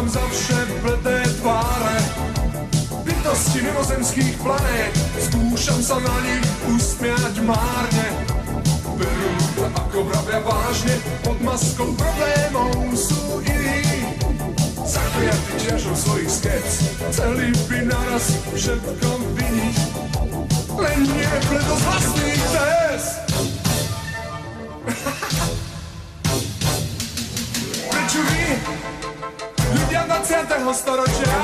mám zavše bledé tváre. Bytosti mimozemských planét, skúšam sa na nich usmiať márne. Berú to ako vravia vážne, pod maskou problémov sú iní. Zakliatí ťažou svojich skec, chceli by naraz všetko viniť. Len nie preto z vlastných cest. Prečo vy, ľudia 20. storočia,